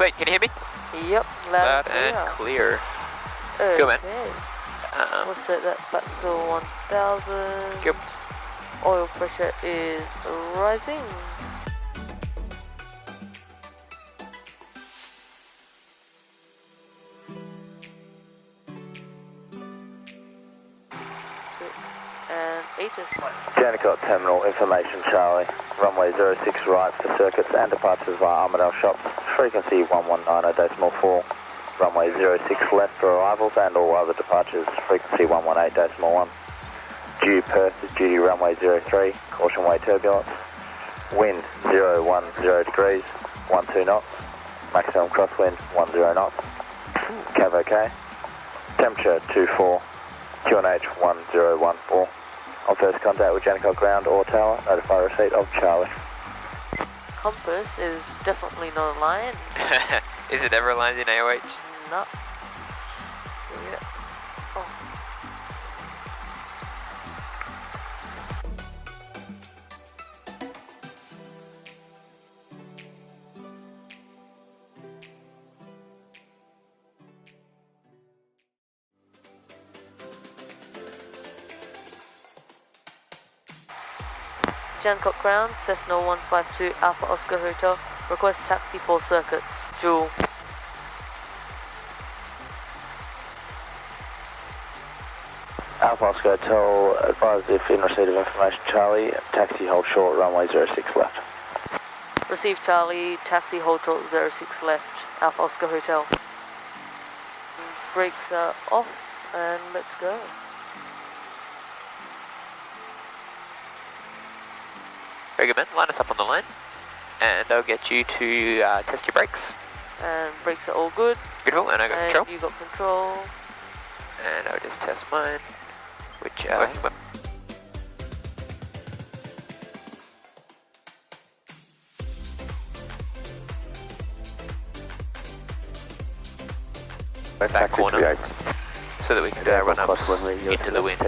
Sweet, can you hear me? Yep, loud and clear. Okay. Good, man. We'll set that back to 1000. Yep. Oil pressure is rising. And Aegis. Jandakot Terminal, information Charlie. Runway 06 right for circuits and departures via Armadale shops. Frequency 119.4. Runway 06 left for arrivals and all other departures. Frequency 118.1. Due Perth, duty runway 03. Caution way turbulence. Wind 010 degrees, 12 knots. Maximum crosswind 10 knots. Cav OK. Temperature 24. QNH 1014. On first contact with Jandakot ground or tower, notify receipt of Charlie. Compass is definitely not aligned. Is it ever aligned in AOH? No. Yeah. Oh. Jandakot ground, Cessna 152 Alpha Oscar Hotel. Request taxi for circuits. Jewel. Alpha Oscar Hotel, advise if in receipt of information Charlie, taxi hold short, runway 06 left. Receive Charlie, taxi hold short 06 left, Alpha Oscar Hotel. Brakes are off and let's go. Very good, man. Line us up on the line and I'll get you to test your brakes. And brakes are all good. Beautiful, and I got and control. You got control. And I'll just test mine, which back corner, so that we can run up into the wind.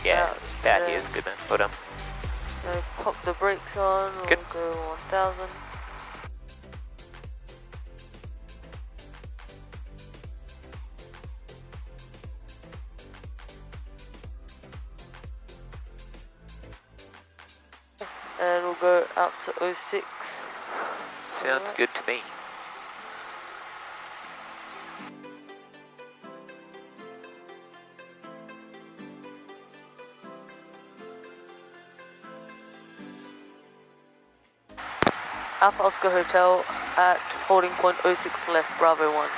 Yeah, that is good, man. Well done. So pop the brakes on, Good. We'll go 1000. And we'll go out to 06. Sounds good to me. Alpha Oscar Hotel at holding point 06 left, Bravo 1.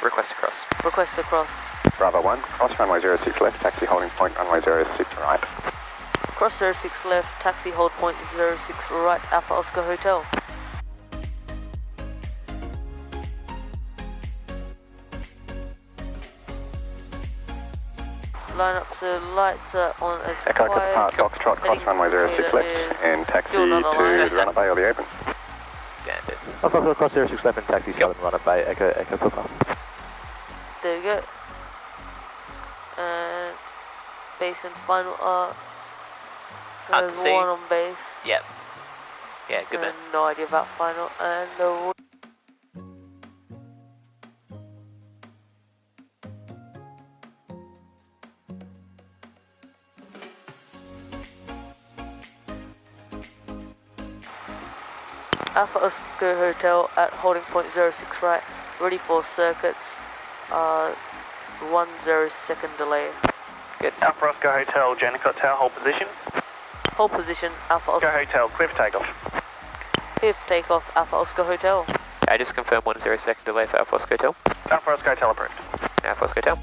Request to cross. Request to cross. Bravo 1, cross runway 06 left, taxi holding point runway 06 right. Cross 06 left, taxi hold point 06 right, Alpha Oscar Hotel. Line up so lights are on as Echo required. Depart Foxtrot, cross runway 06 left, and taxi to Runway Bay or the open. Standard. Alpha cross 06 left and taxi southern Runway Bay, Echo Papa. There we go. And base and final are Hard to see. one on base. Yep. Yeah, good man. No idea about final and the Alpha Oscar Hotel at holding point 06 right, ready for circuits, 10 second delay. Good. Alpha Oscar Hotel, Jandakot Tower, hold position. Hold position, Alpha Oscar Hotel, clear for takeoff. Clear for takeoff, Alpha Oscar Hotel. I just confirmed 10 second delay for Alpha Oscar Hotel. Alpha Oscar Hotel approved. Alpha Oscar Hotel.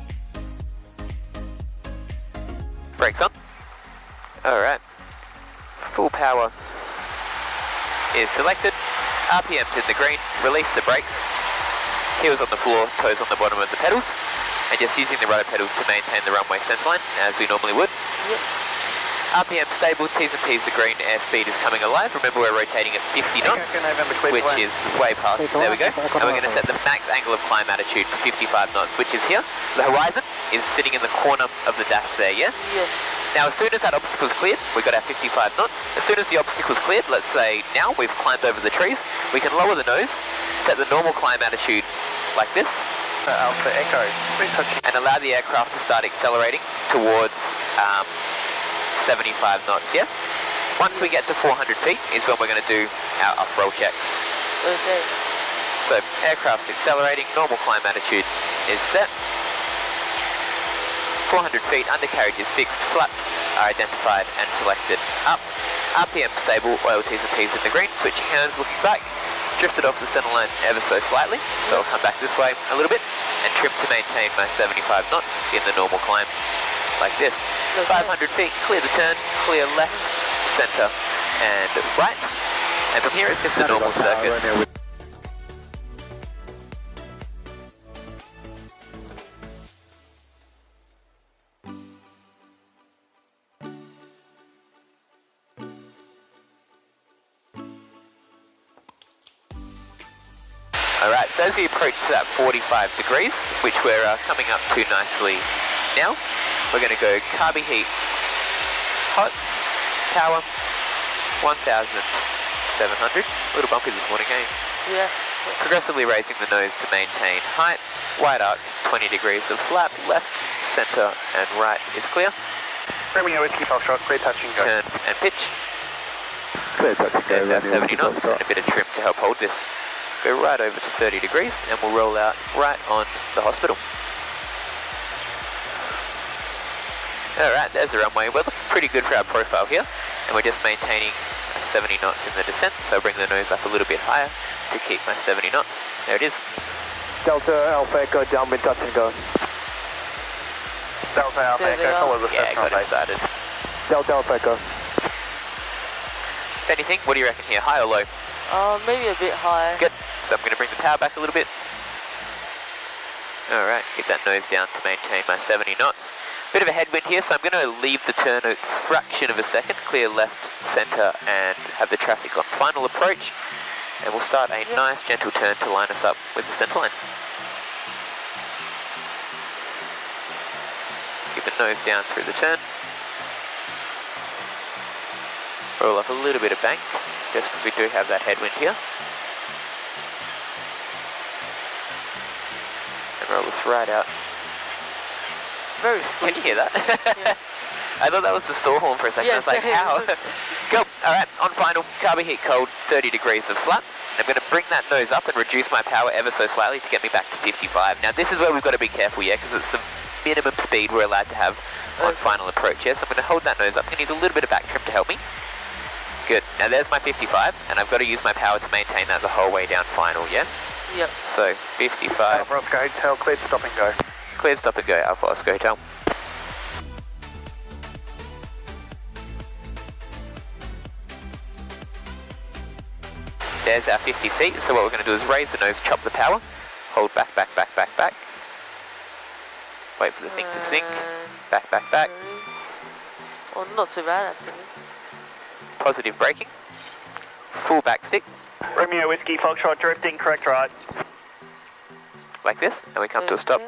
Brakes on. Alright. Full power is selected. RPM's in the green. Release the brakes. Heels on the floor, toes on the bottom of the pedals. And just using the rudder pedals to maintain the runway centerline, as we normally would. Yep. RPM stable, T's and P's are green, airspeed is coming alive. Remember we're rotating at 50 knots, which is way past, there we go. And we're going to set the max angle of climb attitude to 55 knots, which is here. The horizon is sitting in the corner of the dash there, yeah? Yes. Now as soon as that obstacle's cleared, we've got our 55 knots. As soon as the obstacle's cleared, let's say now we've climbed over the trees, we can lower the nose, set the normal climb attitude like this, Alpha Echo, please touch and allow the aircraft to start accelerating towards 75 knots, yeah? Once we get to 400 feet is when we're going to do our UFROL checks. Okay. So aircraft's accelerating, normal climb attitude is set. 400 feet, undercarriage is fixed, flaps are identified and selected up. RPM stable, oil T's and P's in the green, switching hands, looking back. Drifted off the center line ever so slightly, so I'll come back this way a little bit and trim to maintain my 75 knots in the normal climb, like this. Okay. 500 feet, clear the turn, clear left, center and right. And from here it's just a normal circuit. Alright, so as we approach that 45 degrees, which we're coming up to nicely now, we're going to go carby heat, hot, power, 1,700. A little bumpy this morning, eh? Yeah. Progressively raising the nose to maintain height, wide arc, 20 degrees of flap, left, center and right is clear. Romeo Whiskey Foxtrot, clear touch and go. Turn and pitch. Clear touch and go. There's our 70 knots and a bit of trim to help hold this. Go right over to 30 degrees and we'll roll out right on the hospital. Alright, there's the runway. We're looking pretty good for our profile here and we're just maintaining 70 knots in the descent, so bring the nose up a little bit higher to keep my 70 knots. There it is. Delta Alpha Echo, downwind touch and go. Delta Alpha There they Echo, are. follow the Yeah, Cessna got base. excited. Delta Alpha Echo. If anything, what do you reckon here, high or low? Maybe a bit high. Good. So I'm going to bring the power back a little bit. Alright, keep that nose down to maintain my 70 knots. Bit of a headwind here, so I'm going to leave the turn a fraction of a second, clear left, center, and have the traffic on final approach. And we'll start a nice gentle turn to line us up with the center line. Keep the nose down through the turn. Roll up a little bit of bank, just because we do have that headwind here. And roll this right out. Very Can you hear that? Yeah. I thought that was the stall horn for a second. I was like, how? Go. Alright, on final, carby heat cold, 30 degrees of flap. I'm going to bring that nose up and reduce my power ever so slightly to get me back to 55. Now this is where we've got to be careful, yeah, because it's the minimum speed we're allowed to have on final approach, yeah? So I'm going to hold that nose up. I'm going to use a little bit of back trim to help me. Good. Now there's my 55, and I've got to use my power to maintain that the whole way down final, yeah? Yep. So, 55. Alpha Oscar Hotel, cleared stop and go. Cleared stop and go, Alpha Oscar Hotel. There's our 50 feet, so what we're going to do is raise the nose, chop the power, hold back, back, back, back, back. Wait for the thing to sink. Back, back, back. Well, not too bad actually. Positive braking. Full back stick, Romeo Whiskey Foxtrot, drifting, correct right. like this, and we come to a stop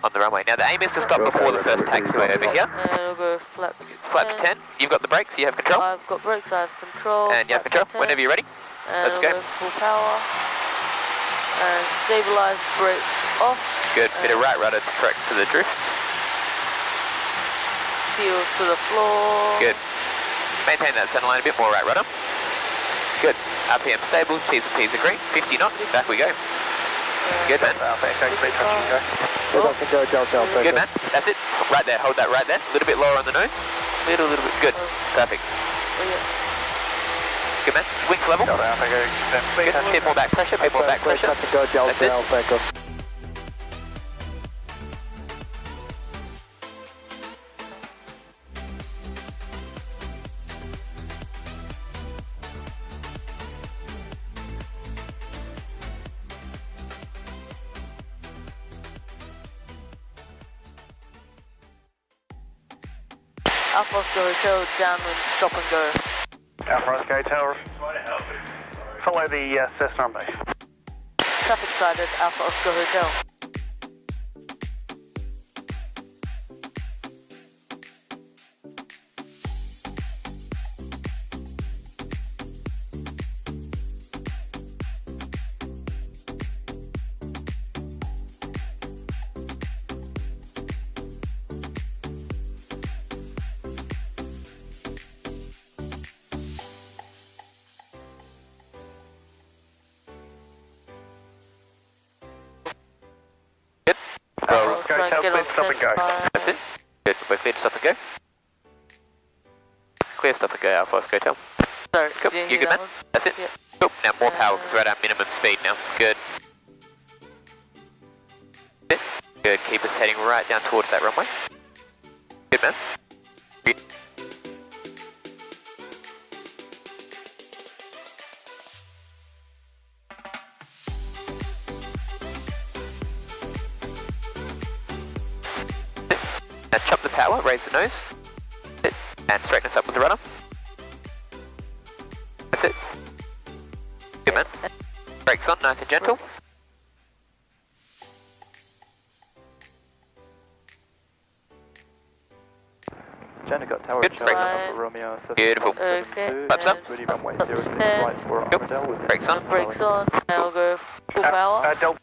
on the runway. Now the aim is to stop before the first taxiway over here. And we'll go flaps. Flaps 10. You've got the brakes, you have control. I've got brakes, I have control. And you have control. Whenever you're ready. And Let's we'll go. Full power. And stabilize brakes off. Good. Bit of right rudder to correct for the drift. Heels to the floor. Good. Maintain that center line a bit more right rudder. Good. RPM stable, T's and P's are green. 50 knots. Back we go. Good man. Alpha Echo, clear touch and go. Touch and go, Delta Alpha Echo. Good man. That's it. Right there. Hold that right there. A little bit lower on the nose. Little bit. Good. Perfect. Oh, yeah. Good man. Wings level. Delta Alpha Echo, clear Good. touch Bit more back pressure. Bit more back pressure. Touch and go, That's it. Delta Alpha Echo. Alpha Oscar Hotel, downwind, stop and go. Alpha Oscar Hotel, follow the Cessna on base. Traffic sighted, Alpha Oscar Hotel. stop and go. That's it. Good, we're clear to stop and go. Clear, stop and go, Alpha Oscar Hotel. Sorry, Cool, you good man? That's it? Yep. Cool, now more power because we're at our minimum speed now. Good. Good, keep us heading right down towards that runway. Good man. Good. Now chop the power, raise the nose. And straighten us up with the rudder. That's it. Good man. Brakes on, nice and gentle. Jandakot Tower, Good, brakes on. Romeo 7. Beautiful. Okay. Flaps up. Ready runway 06 and right for Armadale with Brakes on. Brakes on. Now we'll go full power. Delta.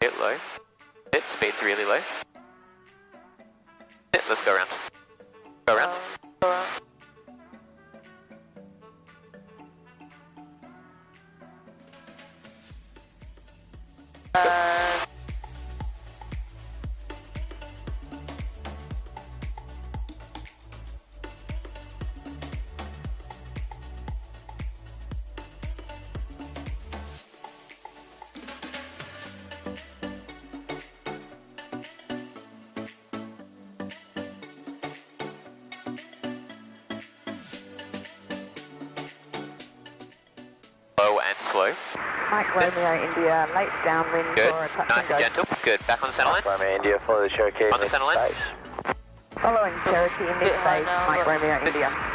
Bit low. Bit, speed's really low. Bit, let's go around. Go around. Go around. Low and slow. Mike Romeo India, late downwind Good. for a touch Nice and and go. gentle. Good. Back on the center line. Romeo India, follow the Cherokee. On the center line. Following Cherokee in this Bit high phase, now, Mike but- Romeo India.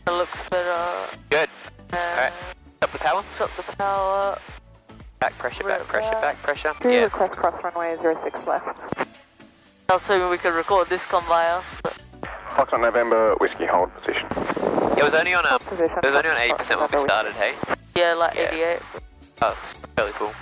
It looks better. Good. Alright. Stop the power. Shut the power. Back pressure, back Right pressure, back. back pressure. Do Yeah. request cross runway 06 left. I was hoping we could record this come by us, but Foxtrot November, whiskey hold position. It was only on Position. it was only on 80% when we started, hey? yeah, like Yeah. 88. Oh, it's fairly cool.